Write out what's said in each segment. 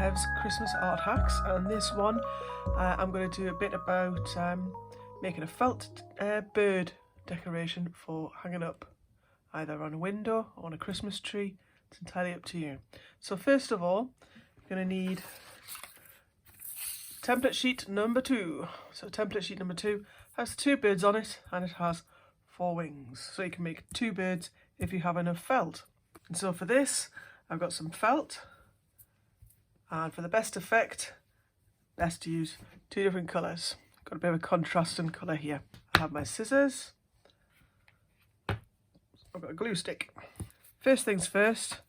Ev's Christmas art hacks, and this one I'm going to do a bit about making a felt bird decoration for hanging up either on a window or on a Christmas tree. It's entirely up to you. So first of all, you're going to need template sheet number 2. So template sheet number 2 has 2 birds on it and it has 4 wings. So you can make 2 birds if you have enough felt. And so for this, I've got some felt, and for the best effect, best to use 2 different colours. Got a bit of a contrasting colour here. I have my scissors. I've got a glue stick. First things first,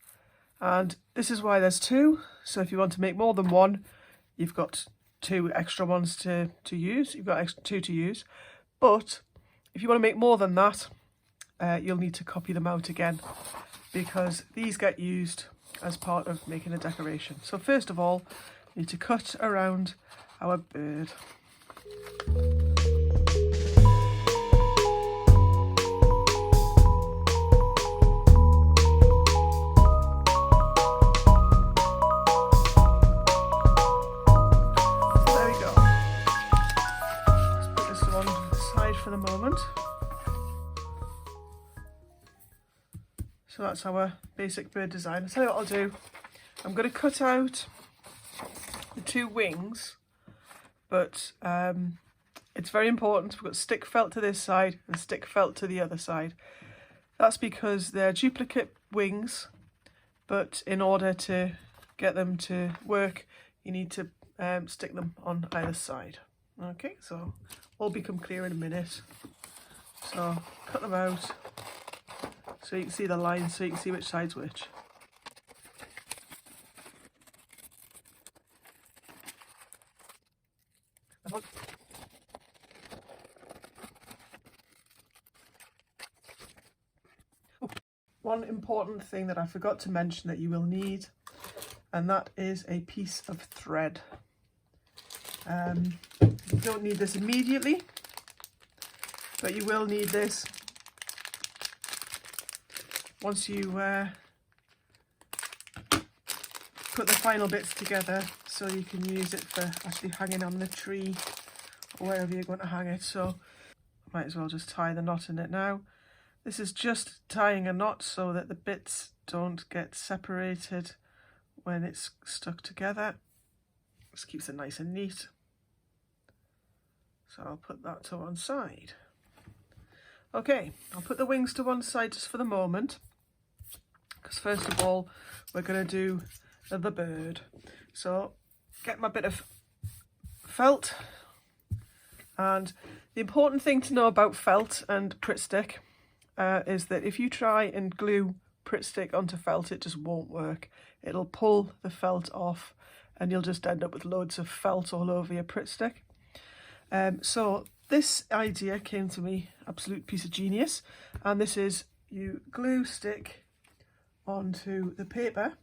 and this is why there's 2. So if you want to make more than one, you've got 2 extra ones to use. You've got 2 to use. But if you want to make more than that, you'll need to copy them out again, because these get used as part of making a decoration. So first of all, you need to cut around our bird. So there we go. Let's put this one to the side for the moment. So that's our basic bird design. I'll tell you what I'll do. I'm going to cut out the 2 wings, but it's very important. We've got stick felt to this side and stick felt to the other side. That's because they're duplicate wings, but in order to get them to work, you need to stick them on either side. Okay, so all become clear in a minute. So cut them out, so you can see the lines, so you can see which side's which. One important thing that I forgot to mention that you will need, and that is a piece of thread. You don't need this immediately, but you will need this once you put the final bits together, so you can use it for actually hanging on the tree or wherever you're going to hang it. So I might as well just tie the knot in it now. This is just tying a knot so that the bits don't get separated when it's stuck together. Just keeps it nice and neat. So I'll put that to one side. Okay, I'll put the wings to one side just for the moment, because first of all we're going to do the bird. So get my bit of felt, and the important thing to know about felt and Pritt stick is that if you try and glue Pritt stick onto felt, it just won't work. It'll pull the felt off and you'll just end up with loads of felt all over your Pritt stick. So this idea came to me, absolute piece of genius, and this is you glue stick onto the paper.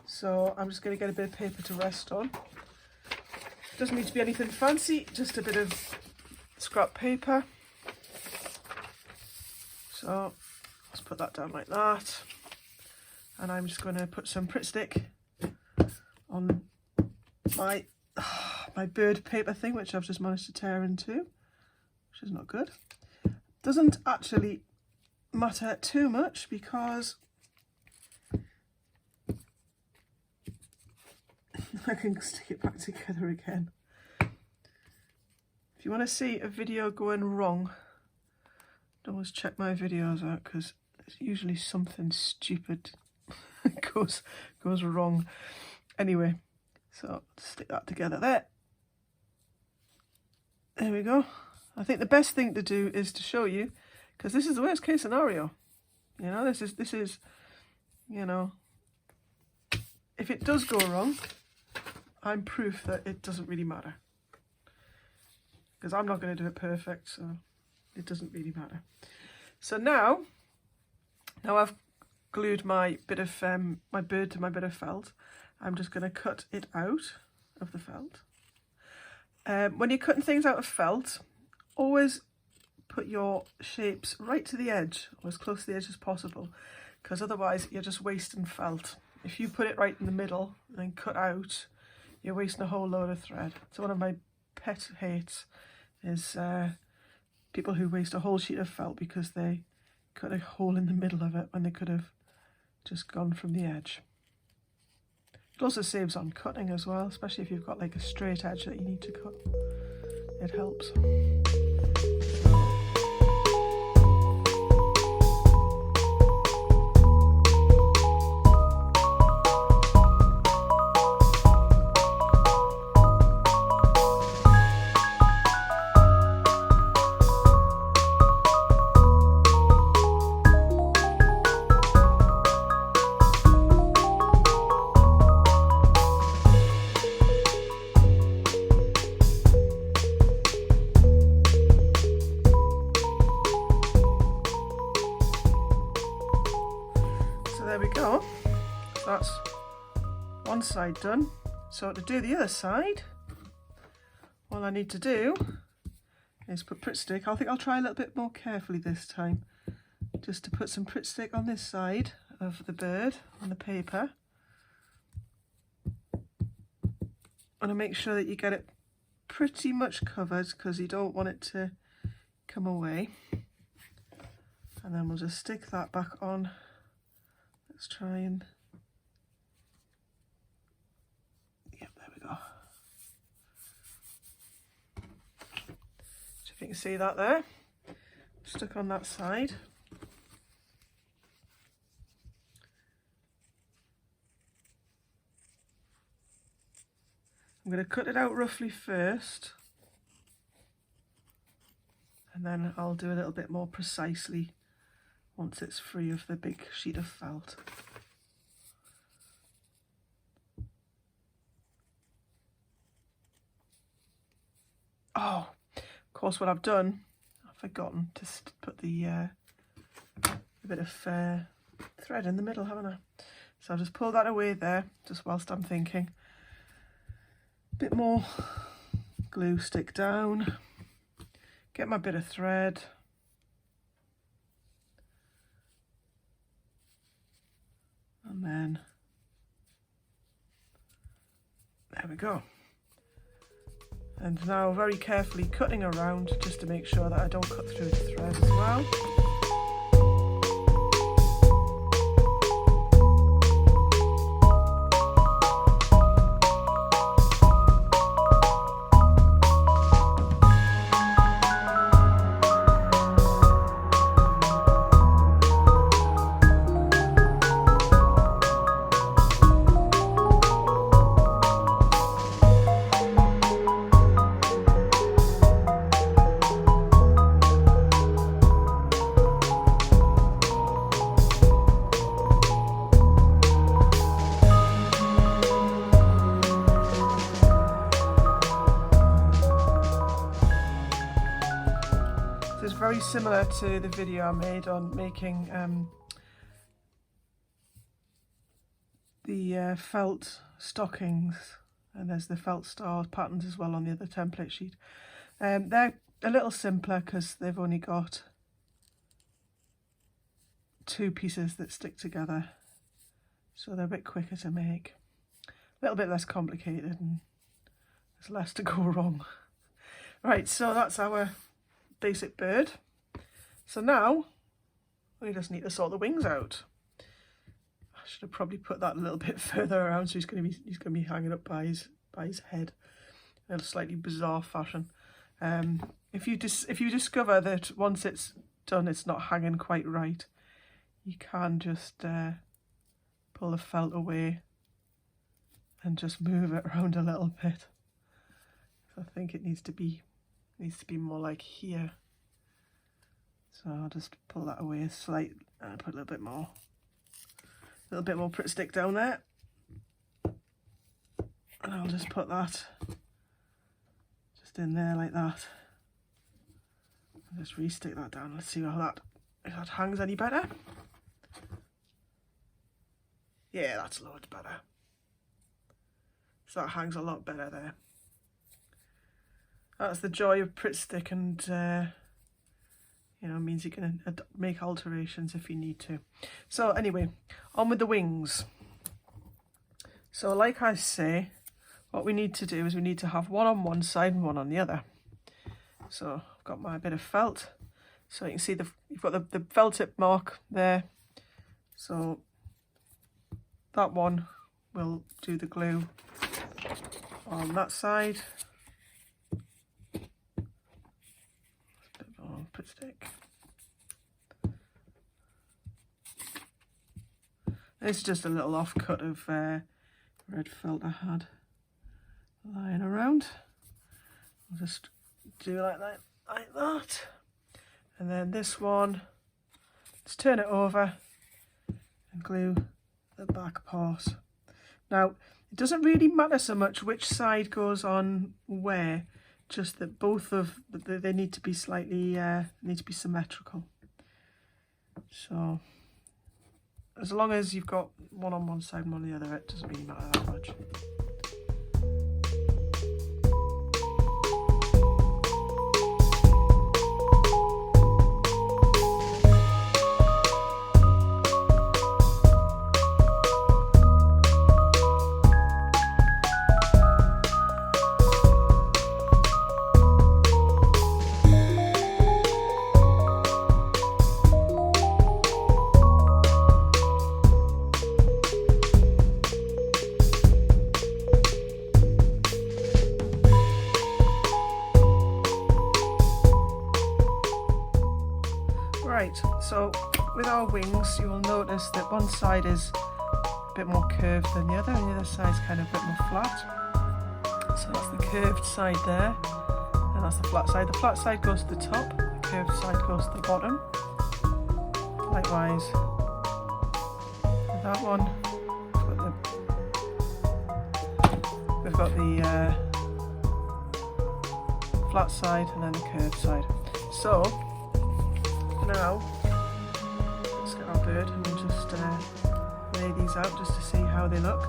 So I'm just going to get a bit of paper to rest on. Doesn't need to be anything fancy, just a bit of scrap paper. So let's put that down like that, and I'm just going to put some Pritt stick on my bird paper thing, which I've just managed to tear into, which is not good. Doesn't actually matter too much because I can stick it back together again. If you want to see a video going wrong, always check my videos out, because there's usually something stupid goes wrong. Anyway, so stick that together there. There we go. I think the best thing to do is to show you, because this is the worst case scenario. You know, this is, you know, if it does go wrong, I'm proof that it doesn't really matter, because I'm not going to do it perfect, so it doesn't really matter. So now I've glued my bit of my bird to my bit of felt. I'm just going to cut it out of the felt. When you're cutting things out of felt, always put your shapes right to the edge, or as close to the edge as possible, because otherwise you're just wasting felt. if you put it right in the middle and then cut out, you're wasting a whole load of thread. So one of my pet hates is people who waste a whole sheet of felt because they cut a hole in the middle of it when they could have just gone from the edge. It also saves on cutting as well, especially if you've got like a straight edge that you need to cut. It helps. There we go, that's one side done. So to do the other side, all I need to do is put Pritt Stick. I think I'll try a little bit more carefully this time, just to put some Pritt Stick on this side of the bird on the paper, and to make sure that you get it pretty much covered because you don't want it to come away. And then we'll just stick that back on. Let's try and, yep, there we go. So if you can see that there, stuck on that side. I'm going to cut it out roughly first, and then I'll do a little bit more precisely once it's free of the big sheet of felt. Oh, of course what I've done, I've forgotten to put the a bit of thread in the middle, haven't I? So I'll just pull that away there, just whilst I'm thinking. A bit more glue, stick down, get my bit of thread. And then, there we go. And now very carefully cutting around just to make sure that I don't cut through the thread as well. It's very similar to the video I made on making the felt stockings, and there's the felt star patterns as well on the other template sheet. They're a little simpler because they've only got 2 pieces that stick together, so they're a bit quicker to make, a little bit less complicated, and there's less to go wrong. Right, so that's our basic bird. So now we just need to sort the wings out. I should have probably put that a little bit further around, so he's going to be hanging up by his head in a slightly bizarre fashion. If you discover that once it's done it's not hanging quite right, you can just pull the felt away and just move it around a little bit. So I think it needs to be more like here. So I'll just pull that away a slight and put a little bit more Pritt Stick down there. And I'll just put that just in there like that. I'll just re-stick that down. Let's see how if that hangs any better. Yeah, that's loads better. So that hangs a lot better there. That's the joy of Pritt Stick, and you know, means you can make alterations if you need to. So anyway, on with the wings. So like I say, what we need to do is we need to have one on one side and one on the other. So I've got my bit of felt. So you can see you've got the felt tip mark there. So that one will do the glue on that side. A bit of a pit stick. This is just a little offcut of red felt I had lying around. I'll just do like that. And then this one, let's turn it over and glue the back part. Now, it doesn't really matter so much which side goes on where, just that both of they need to be slightly symmetrical. So as long as you've got one on one side and one on the other, it doesn't really matter that much. Right, so with our wings, you will notice that one side is a bit more curved than the other, and the other side is kind of a bit more flat. So that's the curved side there, and that's the flat side. The flat side goes to the top, the curved side goes to the bottom. Likewise, with that one, we've got the flat side and then the curved side. So now, let's get our bird and we'll just lay these out just to see how they look.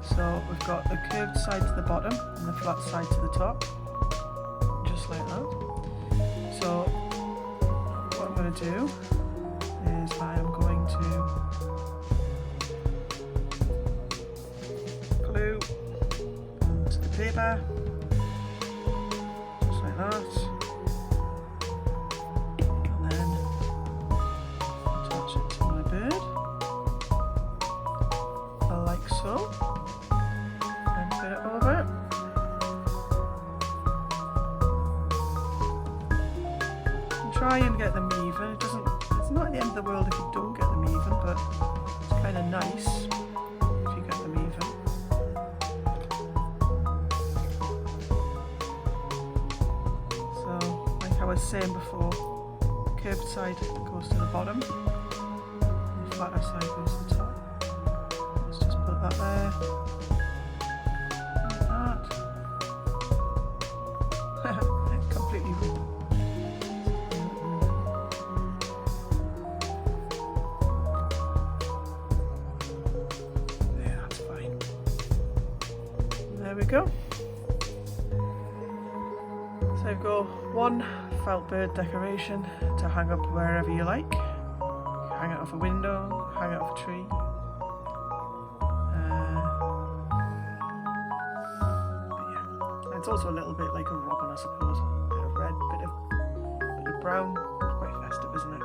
So we've got the curved side to the bottom and the flat side to the top, just like that. So what I'm going to do is I am going to glue to the paper, just like that. So, and put it over. And try and get them even. It's not the end of the world if you don't get them even, but it's kind of nice if you get them even. So, like I was saying before, the curved side goes to the bottom, and the flatter side goes to the top. That there, like that. Completely wrong. Yeah, that's fine. There we go. So I've got one felt bird decoration to hang up wherever you like. Hang it off a window, hang it off a tree. It's also a little bit like a robin, I suppose. Bit of red, bit of brown. Quite festive, isn't it?